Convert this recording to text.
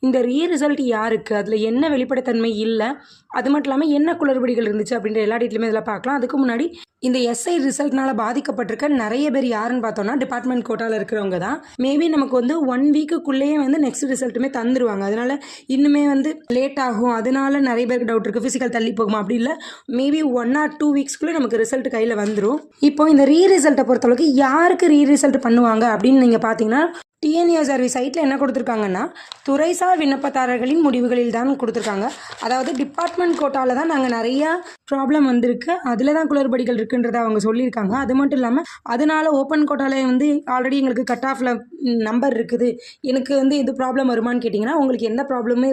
இந்த ரிசல்ட் யாருக்கு, அதில் என்ன வெளிப்படைத்தன்மை இல்லை, அது மட்டும் இல்லாமல் என்ன குளறுபடிகள் இருந்துச்சு அப்படின்ற எல்லா டீட்டெயிலுமே இதில் பார்க்கலாம். அதுக்கு முன்னாடி இந்த எஸ்ஐ ரிசல்ட்னால பாதிக்கப்பட்டிருக்க நிறைய பேர் யாருன்னு பார்த்தோம்னா டிபார்ட்மெண்ட் கோட்டாவில் இருக்கிறவங்க தான். மேபி நமக்கு வந்து 1 வீக்குக்குள்ளேயே வந்து நெக்ஸ்ட் ரிசல்ட்டுமே தந்துடுவாங்க. அதனால இன்னுமே வந்து லேட் ஆகும். அதனால நிறைய பேருக்கு டவுட் இருக்குது, ஃபிசிக்கல் தள்ளி போகுமா அப்படி இல்லை, மேபி 1 or 2 வீக்ஸ்க்குள்ளே நமக்கு ரிசல்ட் கையில் வந்துடும். இப்போ இந்த ரிசல்ட்டை பொறுத்தளவுக்கு யாருக்கு ரிசல்ட் பண்ணுவாங்க அப்படின்னு நீங்கள் பார்த்தீங்கன்னா டிஎன்ஏஆர்வி சைட்டில் என்ன கொடுத்துருக்காங்கன்னா துறைசார் விண்ணப்பதாரர்களின் முடிவுகளில் தான் கொடுத்துருக்காங்க. அதாவது டிபார்ட்மெண்ட் கோட்டாவில் தான் நாங்கள் நிறையா ப்ராப்ளம் வந்திருக்கு, அதில் தான் குளறுபடிகள் இருக்குன்றதை அவங்க சொல்லியிருக்காங்க. அது மட்டும் இல்லாமல் அதனால ஓப்பன் கோட்டாவில் வந்து ஆல்ரெடி எங்களுக்கு கட் ஆஃபில் நம்பர் இருக்குது, எனக்கு வந்து எது ப்ராப்ளம் வருமானு கேட்டிங்கன்னா உங்களுக்கு எந்த ப்ராப்ளமே